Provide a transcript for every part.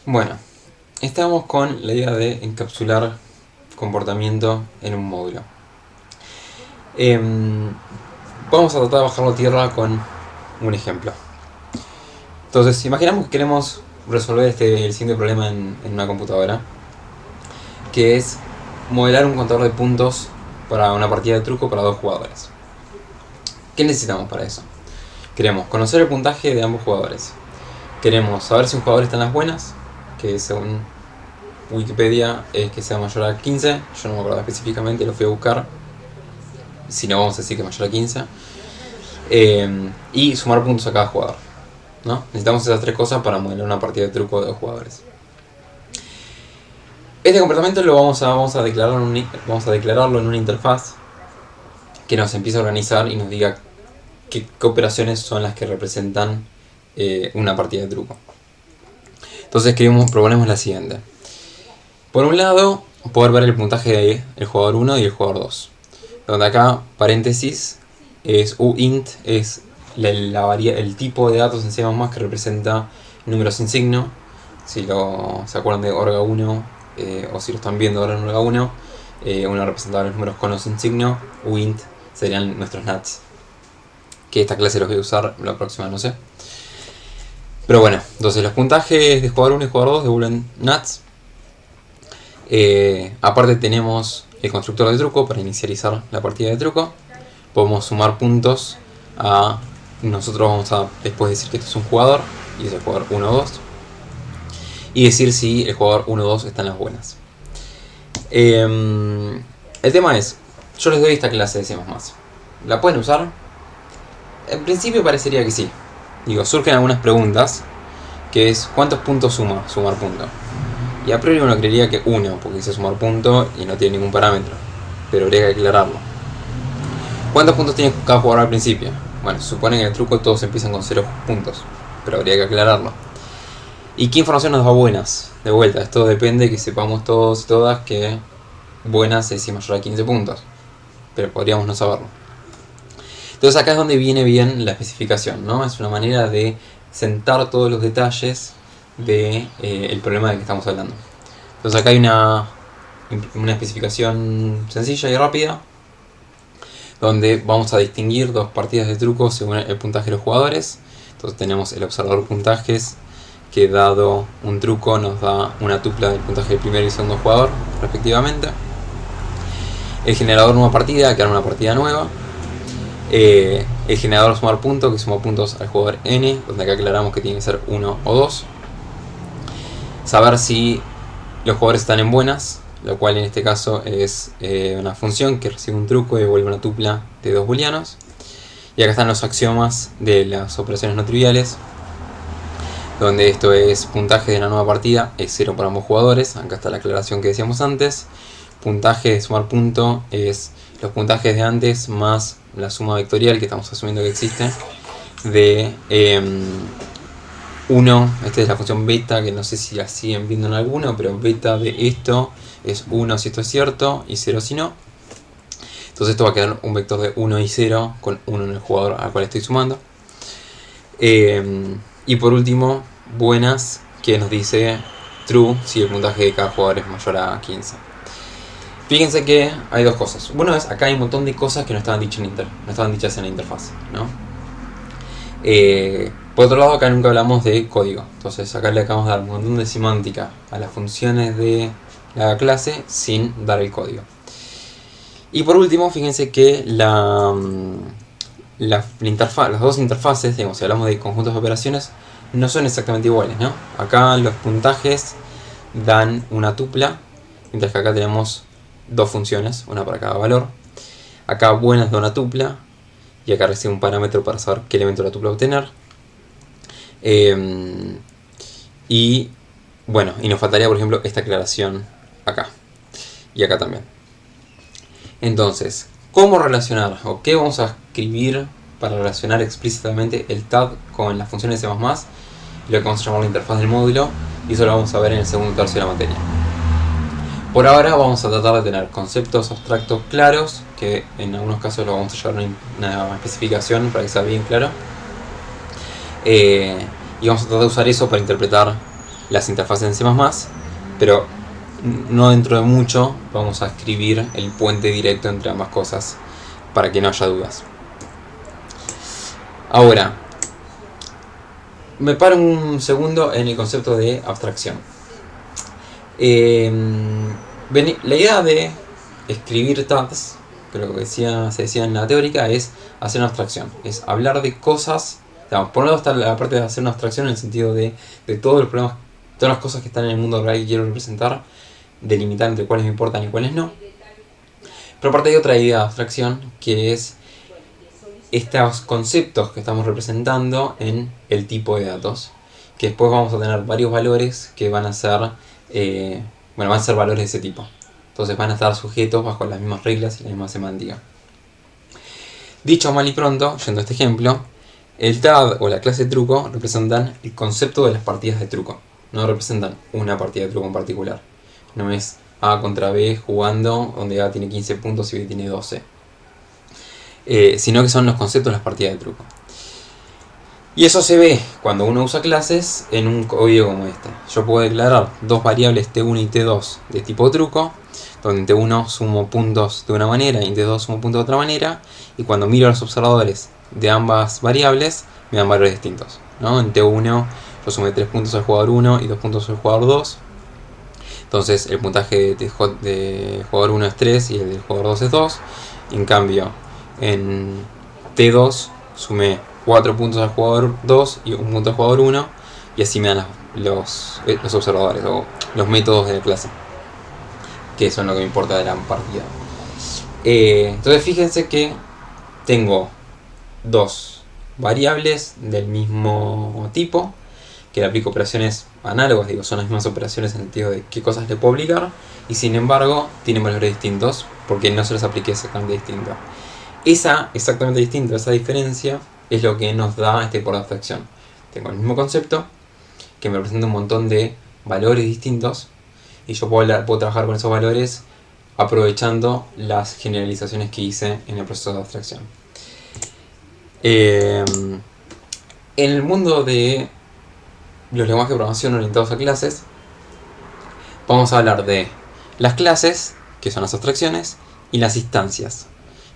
Bueno, estamos con la idea de encapsular comportamiento en un módulo. Vamos a tratar de bajarlo a tierra con un ejemplo. Entonces, imaginamos que queremos resolver el siguiente problema en una computadora, que es modelar un contador de puntos para una partida de truco para 2 jugadores. ¿Qué necesitamos para eso? Queremos conocer el puntaje de ambos jugadores. Queremos saber si un jugador está en las buenas, que según Wikipedia es que sea mayor a 15. Yo no me acuerdo específicamente, lo fui a buscar. Si no, vamos a decir que mayor a 15. Y sumar puntos a cada jugador, ¿no? Necesitamos esas 3 cosas para modelar una partida de truco de 2 jugadores. Este comportamiento lo vamos a declararlo en una interfaz que nos empiece a organizar y nos diga qué operaciones son las que representan una partida de truco. Entonces proponemos la siguiente. Por un lado, poder ver el puntaje del jugador 1 y el jugador 2. Donde acá, paréntesis, es uint, es el tipo de datos en C++ que representa números sin signo. Si se acuerdan de Orga 1, o si lo están viendo ahora en Orga 1, uno representaba los números con o sin signo. Uint serían nuestros nats. Que esta clase los voy a usar, la próxima no sé. Pero bueno, entonces los puntajes de jugador 1 y jugador 2 devuelven nats. Aparte tenemos el constructor de truco para inicializar la partida de truco. Podemos sumar puntos a... Nosotros vamos a después decir que esto es un jugador y es el jugador 1 o 2. Y decir si el jugador 1 o 2 está en las buenas. El tema es, yo les doy esta clase de C++. ¿La pueden usar? En principio parecería que sí. Digo, surgen algunas preguntas, que es ¿cuántos puntos sumar punto? Y a priori uno creería que 1, porque dice sumar punto y no tiene ningún parámetro. Pero habría que aclararlo. ¿Cuántos puntos tiene cada jugador al principio? Bueno, se supone que en el truco todos empiezan con 0 puntos, pero habría que aclararlo. ¿Y qué información nos da buenas? De vuelta, esto depende que sepamos todos y todas que buenas es mayor a 15 puntos. Pero podríamos no saberlo. Entonces acá es donde viene bien la especificación, ¿no? Es una manera de sentar todos los detalles del problema del que estamos hablando. Entonces acá hay una especificación sencilla y rápida, donde vamos a distinguir 2 partidas de truco según el puntaje de los jugadores. Entonces tenemos el observador puntajes, que dado un truco nos da una tupla del puntaje del primer y segundo jugador respectivamente. El generador nueva partida, que da una partida nueva. El generador sumar punto, que suma puntos al jugador n, donde acá aclaramos que tiene que ser 1 o 2. Saber si los jugadores están en buenas, lo cual en este caso es una función que recibe un truco y devuelve una tupla de 2 booleanos. Y acá están los axiomas de las operaciones no triviales, donde esto es puntaje de la nueva partida, es 0 para ambos jugadores. Acá está la aclaración que decíamos antes. Puntaje de sumar punto es los puntajes de antes más la suma vectorial, que estamos asumiendo que existe, de 1, esta es la función beta, que no sé si la siguen viendo en alguno, pero beta de esto es 1 si esto es cierto y 0 si no. Entonces esto va a quedar un vector de 1 y 0 con 1 en el jugador al cual estoy sumando. Y por último, buenas, que nos dice true si el puntaje de cada jugador es mayor a 15. Fíjense que hay 2 cosas. Bueno, es acá hay un montón de cosas que no estaban dichas en la interfaz, ¿no? Por otro lado, acá nunca hablamos de código. Entonces acá le acabamos de dar un montón de semántica a las funciones de la clase sin dar el código. Y por último, fíjense que las 2 interfaces, digamos, si hablamos de conjuntos de operaciones, no son exactamente iguales, ¿no? Acá los puntajes dan una tupla, mientras que acá tenemos 2 funciones, una para cada valor. Acá buenas da una tupla, y acá recibe un parámetro para saber qué elemento de la tupla obtener. Y bueno, y nos faltaría por ejemplo esta aclaración acá, y acá también. Entonces, ¿cómo relacionar? ¿O qué vamos a escribir para relacionar explícitamente el tab con las funciones de C++? Lo que vamos a llamar la interfaz del módulo, y eso lo vamos a ver en el segundo tercio de la materia. Por ahora vamos a tratar de tener conceptos abstractos claros, que en algunos casos lo vamos a llevar a una especificación para que sea bien claro. Y vamos a tratar de usar eso para interpretar las interfaces en C++, pero no dentro de mucho vamos a escribir el puente directo entre ambas cosas para que no haya dudas. Ahora, me paro un segundo en el concepto de abstracción. La idea de escribir tags, que lo que se decía en la teórica, es hacer una abstracción, es hablar de cosas. Digamos, por un lado está la parte de hacer una abstracción en el sentido de todos los problemas, todas las cosas que están en el mundo real que quiero representar, delimitar entre cuáles me importan y cuáles no. Pero aparte hay otra idea de abstracción, que es estos conceptos que estamos representando en el tipo de datos, que después vamos a tener varios valores que van a ser van a ser valores de ese tipo. Entonces van a estar sujetos bajo las mismas reglas y la misma semántica. Dicho mal y pronto, yendo a este ejemplo, el tag o la clase truco representan el concepto de las partidas de truco. No representan una partida de truco en particular. No es A contra B jugando donde A tiene 15 puntos y B tiene 12. Sino que son los conceptos de las partidas de truco. Y eso se ve cuando uno usa clases en un código como este. Yo puedo declarar dos variables T1 y T2 de tipo truco, donde en T1 sumo puntos de una manera y en T2 sumo puntos de otra manera, y cuando miro los observadores de ambas variables me dan valores distintos, ¿no? En T1 yo sumé 3 puntos al jugador 1 y 2 puntos al jugador 2. Entonces el puntaje de jugador 1 es 3 y el del jugador 2 es 2. En cambio, en T2 sumé 4 puntos al jugador 2 y 1 punto al jugador 1. Y así me dan los observadores o los métodos de la clase, que son lo que me importa de la partida. Entonces fíjense que tengo dos variables del mismo tipo, que le aplico operaciones análogas, digo, son las mismas operaciones en el sentido de qué cosas le puedo aplicar, y sin embargo tienen valores distintos porque no se los apliqué exactamente distinto. Esa exactamente distinta, esa diferencia, es lo que nos da este tipo de abstracción. Tengo el mismo concepto que me representa un montón de valores distintos y yo puedo trabajar con esos valores aprovechando las generalizaciones que hice en el proceso de abstracción. En el mundo de los lenguajes de programación orientados a clases, vamos a hablar de las clases, que son las abstracciones, y las instancias,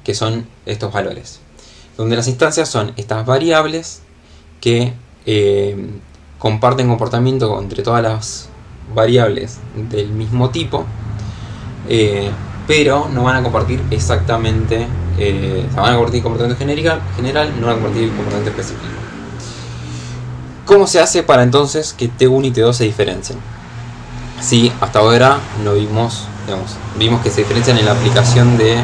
que son estos valores. Donde las instancias son estas variables que comparten comportamiento entre todas las variables del mismo tipo, pero no van a compartir exactamente, van a compartir comportamiento general, no van a compartir comportamiento específico. ¿Cómo se hace para entonces que T1 y T2 se diferencien? Sí, hasta ahora no vimos, vimos que se diferencian en la aplicación de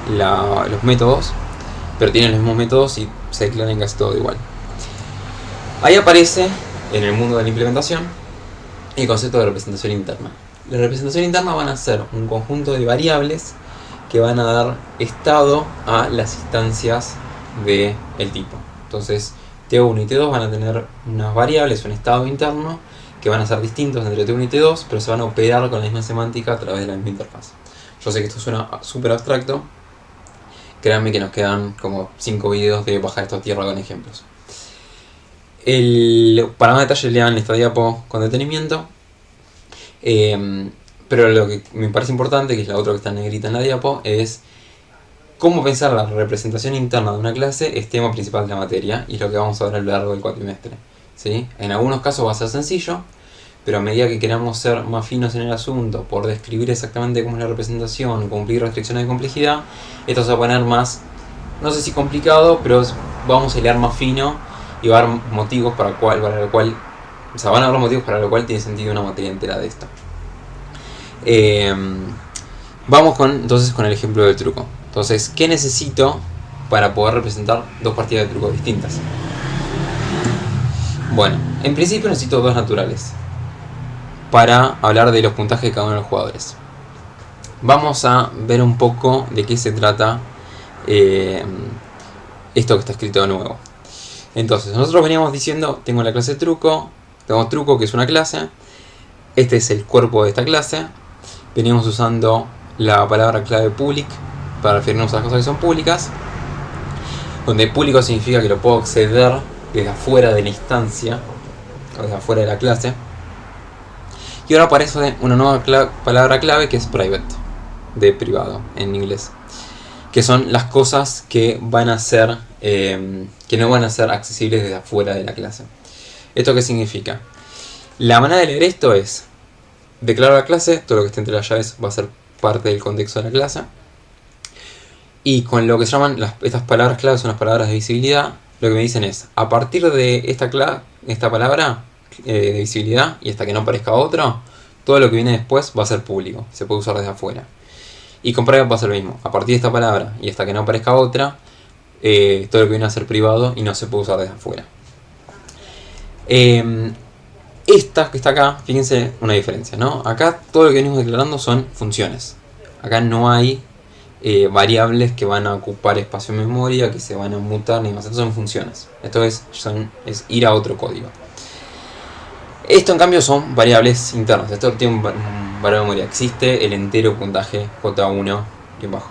los métodos, pero tienen los mismos métodos y se declaran casi todo igual. Ahí aparece, en el mundo de la implementación, el concepto de representación interna. La representación interna van a ser un conjunto de variables que van a dar estado a las instancias del tipo. Entonces, T1 y T2 van a tener unas variables, un estado interno, que van a ser distintos entre T1 y T2, pero se van a operar con la misma semántica a través de la misma interfaz. Yo sé que esto suena súper abstracto. Créanme que nos quedan como 5 videos de bajar esto a tierra con ejemplos. Para más detalles lean esta diapo con detenimiento. Pero lo que me parece importante, que es la otra que está negrita en la diapo, es cómo pensar la representación interna de una clase es tema principal de la materia y es lo que vamos a ver a lo largo del cuatrimestre, ¿sí? En algunos casos va a ser sencillo, pero a medida que queramos ser más finos en el asunto, por describir exactamente cómo es la representación, cumplir restricciones de complejidad, esto se va a poner más, no sé si complicado, pero vamos a hilar más fino y va a haber motivos para lo cual van a haber motivos para lo cual tiene sentido una materia entera de esto. Vamos entonces con el ejemplo del truco. Entonces, ¿qué necesito para poder representar dos partidas de truco distintas? Bueno, en principio necesito dos naturales para hablar de los puntajes de cada uno de los jugadores. Vamos a ver un poco de qué se trata esto que está escrito de nuevo. Entonces, nosotros veníamos diciendo, tengo la clase truco, tengo truco que es una clase, este es el cuerpo de esta clase, veníamos usando la palabra clave public para referirnos a las cosas que son públicas, donde público significa que lo puedo acceder desde afuera de la instancia, o desde afuera de la clase. Y ahora aparece una nueva palabra clave que es private, de privado en inglés, que son las cosas que van a ser que no van a ser accesibles desde afuera de la clase. ¿Esto qué significa? La manera de leer esto es: declaro la clase, todo lo que esté entre las llaves va a ser parte del contexto de la clase, y con lo que se llaman estas palabras claves, son las palabras de visibilidad. Lo que me dicen es: a partir de esta palabra de visibilidad y hasta que no aparezca otro, todo lo que viene después va a ser público, se puede usar desde afuera. Y con private va a ser lo mismo: a partir de esta palabra y hasta que no aparezca otra, todo lo que viene a ser privado y no se puede usar desde afuera. Esta que está acá, fíjense una diferencia, ¿no? Acá todo lo que venimos declarando son funciones. Acá no hay variables que van a ocupar espacio en memoria, que se van a mutar, ni más. Esto son funciones. Esto es ir a otro código. Esto en cambio son variables internas. Esto tiene un valor de memoria. Existe el entero puntaje J1 y bajo.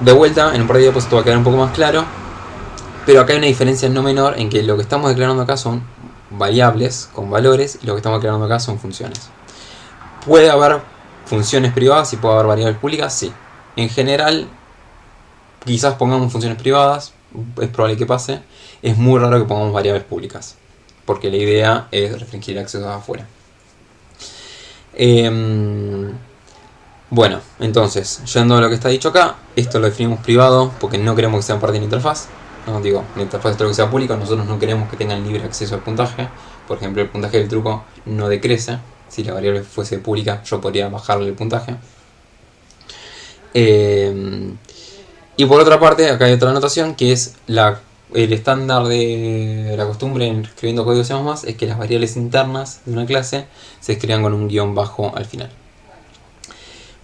De vuelta, en un par de diapositivas esto va a quedar un poco más claro. Pero acá hay una diferencia no menor en que lo que estamos declarando acá son variables con valores y lo que estamos declarando acá son funciones. ¿Puede haber funciones privadas y puede haber variables públicas? Sí. En general, quizás pongamos funciones privadas, es probable que pase. Es muy raro que pongamos variables públicas, porque la idea es restringir el acceso de afuera. Bueno, entonces, yendo a lo que está dicho acá, esto lo definimos privado porque no queremos que sea parte de la interfaz. No, digo, la interfaz es todo lo que sea público, nosotros no queremos que tengan libre acceso al puntaje. Por ejemplo, el puntaje del truco no decrece. Si la variable fuese pública, yo podría bajarle el puntaje. Y por otra parte, acá hay otra anotación que es el estándar de la costumbre en escribiendo código C++, es que las variables internas de una clase se escriban con un guión bajo al final.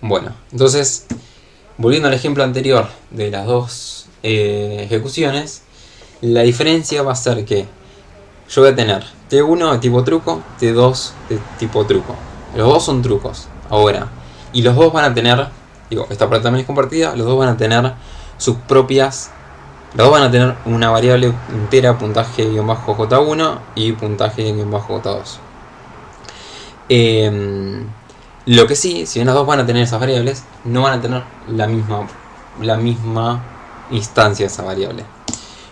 Bueno, entonces, volviendo al ejemplo anterior de las dos ejecuciones, la diferencia va a ser que yo voy a tener T1 de tipo truco, T2 de tipo truco. Los dos son trucos ahora, y los dos van a tener, digo, esta parte también es compartida, los dos van a tener sus propias, los dos van a tener una variable entera, puntaje-J1 y puntaje-J2. Lo que sí, si bien las dos van a tener esas variables, no van a tener la misma instancia de esa variable.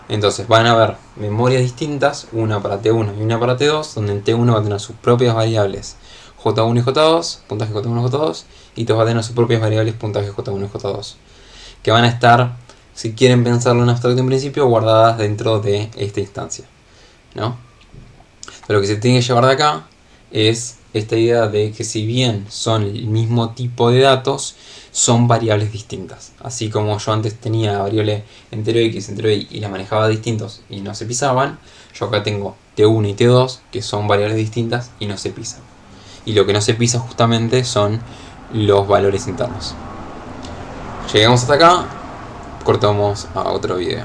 Entonces van a haber memorias distintas, una para T1 y una para T2, donde en T1 va a tener sus propias variables J1 y J2, puntaje J1 y J2, y T2 va a tener sus propias variables puntaje J1 y J2, que van a estar, si quieren pensarlo en abstracto en principio, guardadas dentro de esta instancia, ¿no? Pero lo que se tiene que llevar de acá es esta idea de que si bien son el mismo tipo de datos, son variables distintas. Así como yo antes tenía la variable entero x, entero y la manejaba distintos y no se pisaban, yo acá tengo T1 y T2 que son variables distintas y no se pisan. Y lo que no se pisa justamente son los valores internos. Llegamos hasta acá, cortamos a otro video.